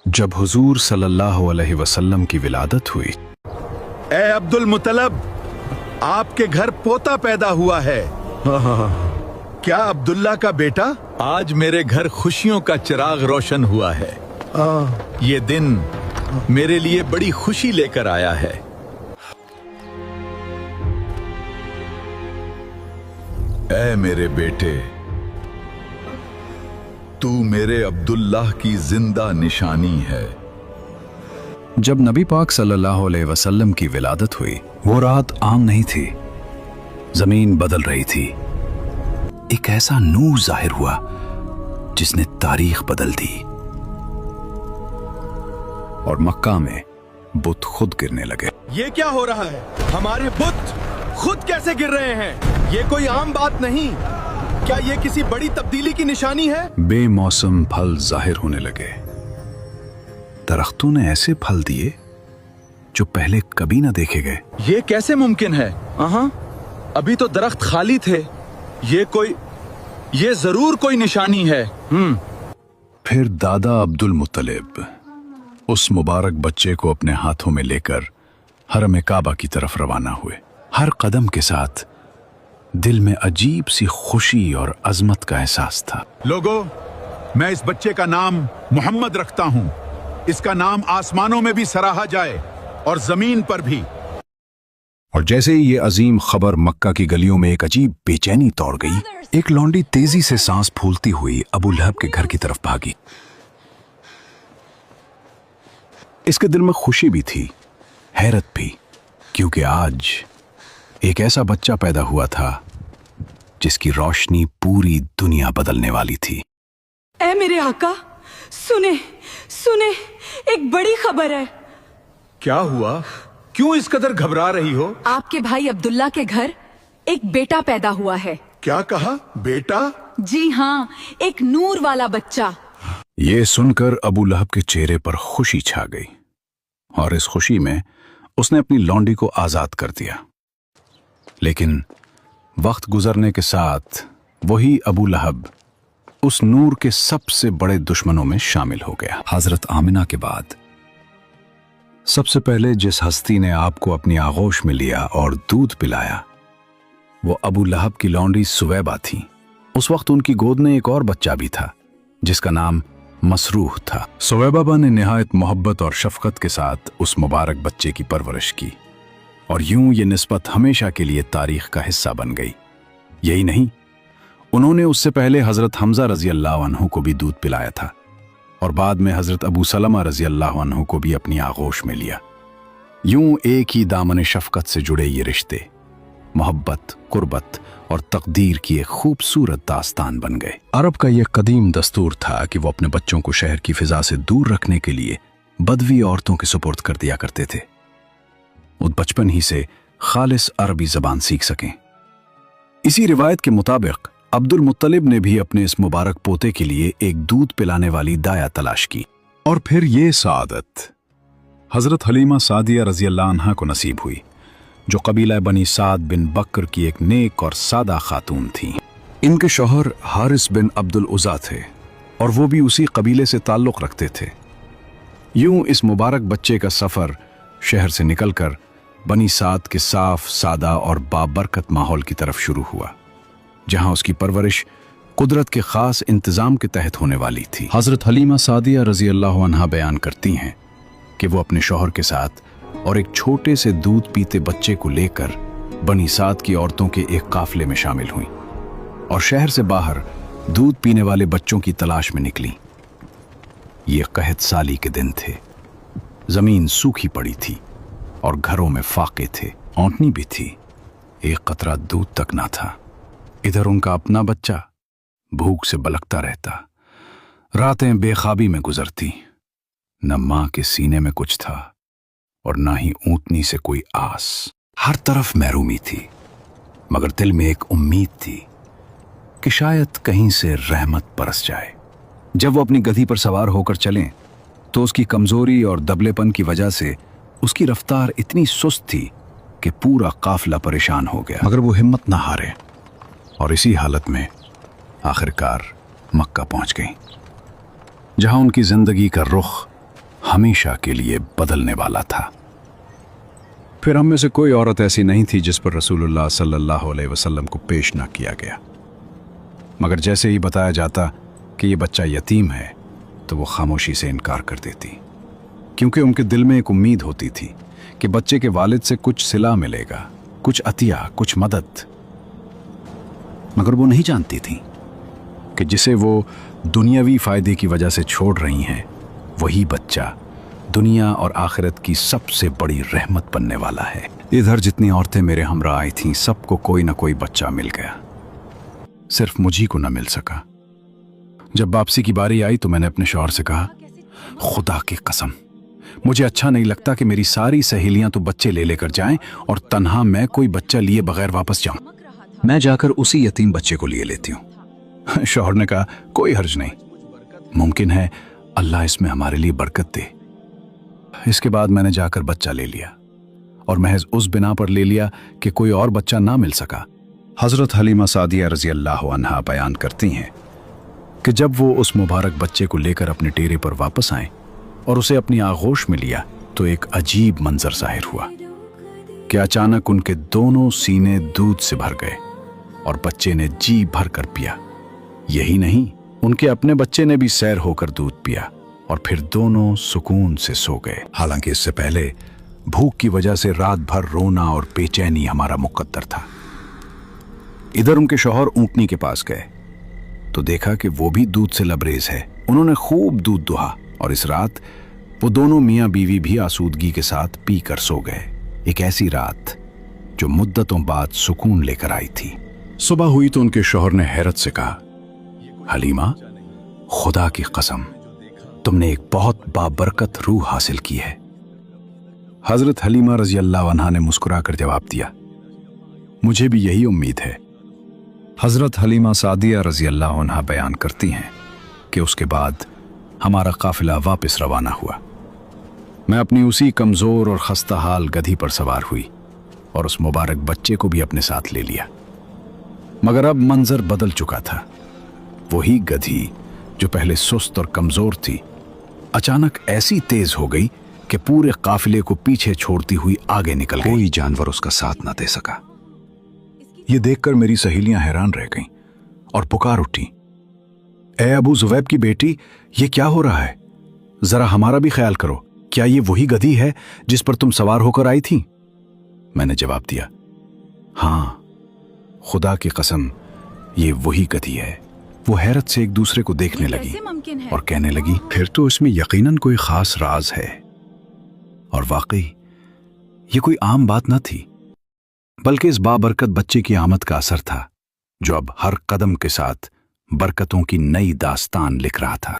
जब हुजूर सल्लल्लाहु अलैहि वसल्लम की विलादत हुई, ए अब्दुल मुत्तलब, आपके घर पोता पैदा हुआ है। क्या अब्दुल्ला का बेटा? आज मेरे घर खुशियों का चिराग रोशन हुआ है। ये दिन मेरे लिए बड़ी खुशी लेकर आया है। ऐ मेरे बेटे, तू मेरे अब्दुल्लाह की जिंदा निशानी है। जब नबी पाक सल्लल्लाहु अलैहि वसल्लम की विलादत हुई, वो रात आम नहीं थी, जमीन बदल रही थी। एक ऐसा नूर जाहिर हुआ जिसने तारीख बदल दी, और मक्का में बुत खुद गिरने लगे। ये क्या हो रहा है? हमारे बुत खुद कैसे गिर रहे हैं? ये कोई आम बात नहीं। क्या ये किसी बड़ी तब्दीली की निशानी है? बेमौसम फल जाहिर होने लगे। दरख्तों ने ऐसे फल दिए जो पहले कभी ना देखे गए। ये कैसे मुमकिन है? अभी तो दरख्त खाली थे। ये जरूर कोई निशानी है। फिर दादा अब्दुल मुत्तलिब उस मुबारक बच्चे को अपने हाथों में लेकर हरम काबा की तरफ रवाना हुए। हर कदम के साथ दिल में अजीब सी खुशी और अजमत का एहसास था। लोगों, मैं इस बच्चे का नाम मोहम्मद रखता हूँ। इसका नाम आसमानों में भी सराहा जाए और जमीन पर भी। और जैसे ही ये अजीम खबर मक्का की गलियों में एक अजीब बेचैनी तौड़ गई, एक लौंडी तेजी से सांस फूलती हुई अबू लहब के घर की तरफ भागी। इसके दिल में खुशी भी थी, हैरत भी, क्योंकि आज एक ऐसा बच्चा पैदा हुआ था जिसकी रोशनी पूरी दुनिया बदलने वाली थी। ऐ मेरे आका, सुने सुने, एक बड़ी खबर है। क्या हुआ? क्यों इस कदर घबरा रही हो? आपके भाई अब्दुल्ला के घर एक बेटा पैदा हुआ है। क्या कहा? बेटा? जी हाँ, एक नूर वाला बच्चा। ये सुनकर अबू लहब के चेहरे पर खुशी छा गई, और इस खुशी में उसने अपनी लौंडी को आजाद कर दिया। लेकिन वक्त गुजरने के साथ वही अबू लहब उस नूर के सबसे बड़े दुश्मनों में शामिल हो गया। हजरत आमिना के बाद सबसे पहले जिस हस्ती ने आपको अपनी आगोश में लिया और दूध पिलाया, वो अबू लहब की लौंडी सुवैबा थी। उस वक्त उनकी गोद में एक और बच्चा भी था जिसका नाम मसरूह था। सुवैबा ने निहायत मोहब्बत और शफकत के साथ उस मुबारक बच्चे की परवरिश की, और यूं ये निस्बत हमेशा के लिए तारीख का हिस्सा बन गई। यही नहीं, उन्होंने उससे पहले हजरत हमजा रजी अल्लाह अन्हु को भी दूध पिलाया था, और बाद में हजरत अबू सलमा रजी अल्लाह अन्हु को भी अपनी आगोश में लिया। यूं एक ही दामन शफकत से जुड़े ये रिश्ते मोहब्बत, कुर्बत और तकदीर की एक खूबसूरत दास्तान बन गए। अरब का यह कदीम दस्तूर था कि वो अपने बच्चों को शहर की फिजा से दूर रखने के लिए बदवी औरतों के सुपुर्द कर दिया करते थे, वो बचपन ही से खालिस अरबी जबान सीख सकें। इसी रिवायत के मुताबिक अब्दुल मुत्तलिब ने भी अपने इस मुबारक पोते के लिए एक दूध पिलाने वाली दाया तलाश की, और फिर ये सादत हजरत हलीमा सादिया रजी अल्लाह अन्हा को नसीब हुई, जो कबीला बनी साद बिन बकर की एक नेक और सादा खातून थी। इनके शौहर हारिस बिन अब्दुल उज़ा थे, और वो भी उसी कबीले से ताल्लुक़ रखते थे। यूं इस मुबारक बच्चे का सफ़र शहर से निकलकर बनी साद के साफ, सादा और बाबरकत माहौल की तरफ शुरू हुआ, जहां उसकी परवरिश कुदरत के खास इंतजाम के तहत होने वाली थी। हजरत हलीमा सादिया रजी अल्लाह अन्हा बयान करती हैं कि वो अपने शौहर के साथ और एक छोटे से दूध पीते बच्चे को लेकर बनी साद की औरतों के एक काफले में शामिल हुई, और शहर से बाहर दूध पीने वाले बच्चों की तलाश में निकली। ये कहत साली के दिन थे। जमीन सूखी पड़ी थी और घरों में फाके थे, औंटनी भी थी, एक कतरा दूध तक ना था। इधर उनका अपना बच्चा भूख से बलकता रहता। रातें बेखाबी में गुजरती। न मां के सीने में कुछ था और ना ही ऊंटनी से कोई आस। हर तरफ महरूमी थी, मगर दिल में एक उम्मीद थी कि शायद कहीं से रहमत बरस जाए। जब वो अपनी गधी पर सवार होकर चलें तो उसकी कमजोरी और दबलेपन की वजह से उसकी रफ्तार इतनी सुस्त थी कि पूरा काफिला परेशान हो गया, मगर वो हिम्मत न हारे और इसी हालत में आखिरकार मक्का पहुंच गई, जहां उनकी जिंदगी का रुख हमेशा के लिए बदलने वाला था। फिर हम में से कोई औरत ऐसी नहीं थी जिस पर रसूलुल्लाह सल्लल्लाहु अलैहि वसल्लम को पेश ना किया गया, मगर जैसे ही बताया जाता कि ये बच्चा यतीम है तो वो खामोशी से इनकार कर देती, क्योंकि उनके दिल में एक उम्मीद होती थी कि बच्चे के वालिद से कुछ सिला मिलेगा, कुछ अतिया, कुछ मदद। मगर वो नहीं जानती थी कि जिसे वो दुनियावी फायदे की वजह से छोड़ रही हैं, वही बच्चा दुनिया और आखिरत की सबसे बड़ी रहमत बनने वाला है। इधर जितनी औरतें मेरे हमरा आई थीं, सबको कोई ना कोई बच्चा मिल गया, सिर्फ मुझी को न मिल सका। जब वापसी की बारी आई तो मैंने अपने शौहर से कहा, खुदा की कसम, मुझे अच्छा नहीं लगता कि मेरी सारी सहेलियां तो बच्चे ले लेकर जाएं और तन्हा मैं कोई बच्चा लिए बगैर वापस जाऊं। मैं जाकर उसी यतीम बच्चे को लिए लेती हूं। शौहर ने कहा, कोई हर्ज नहीं, मुमकिन है अल्लाह इसमें हमारे लिए बरकत दे। इसके बाद मैंने जाकर बच्चा ले लिया, और महज उस बिना पर ले लिया कि कोई और बच्चा ना मिल सका। हजरत हलीमा सादिया रजी अल्लाह अन्हा बयान करती हैं कि जब वो उस मुबारक बच्चे को लेकर अपने डेरे पर वापस आए और उसे अपनी आगोश में लिया तो एक अजीब मंजर जाहिर हुआ कि अचानक उनके दोनों सीने दूध से भर गए और बच्चे ने जी भर कर पिया। यही नहीं, उनके अपने बच्चे ने भी सैर होकर दूध पिया और फिर दोनों सुकून से सो गए। हालांकि इससे पहले भूख की वजह से रात भर रोना और बेचैनी हमारा मुकद्दर था। इधर उनके शौहर ऊंटनी के पास गए तो देखा कि वो भी दूध से लबरेज है। उन्होंने खूब दूध दुहा और इस रात वो दोनों मियां बीवी भी आसूदगी के साथ पी कर सो गए। एक ऐसी रात जो मुद्दतों बाद सुकून लेकर आई थी। सुबह हुई तो उनके शौहर ने हैरत से कहा, हलीमा, खुदा की कसम, तुमने एक बहुत बाबरकत रूह हासिल की है। हजरत हलीमा रजी अल्लाह अन्हा ने मुस्कुराकर जवाब दिया, मुझे भी यही उम्मीद है। हजरत हलीमा सादिया रजी अल्लाह अन्हा बयान करती हैं कि उसके बाद हमारा काफिला वापस रवाना हुआ। मैं अपनी उसी कमजोर और खस्ता हाल गधी पर सवार हुई और उस मुबारक बच्चे को भी अपने साथ ले लिया। मगर अब मंजर बदल चुका था। वही गधी जो पहले सुस्त और कमजोर थी, अचानक ऐसी तेज हो गई कि पूरे काफिले को पीछे छोड़ती हुई आगे निकल गई। कोई जानवर उसका साथ ना दे सका। ये देखकर मेरी सहेलियां हैरान रह गईं और पुकार उठी, ए अबू जुवैब की बेटी, ये क्या हो रहा है? जरा हमारा भी ख्याल करो। क्या ये वही गधी है जिस पर तुम सवार होकर आई थी? मैंने जवाब दिया, हाँ, खुदा की कसम, ये वही गधी है। वो हैरत से एक दूसरे को देखने लगी और कहने लगी, फिर तो इसमें यकीनन कोई खास राज है। और वाकई ये कोई आम बात न थी, बल्कि इस बाबरकत बच्चे की आमद का असर था जो अब हर कदम के साथ बरकतों की नई दास्तान लिख रहा था।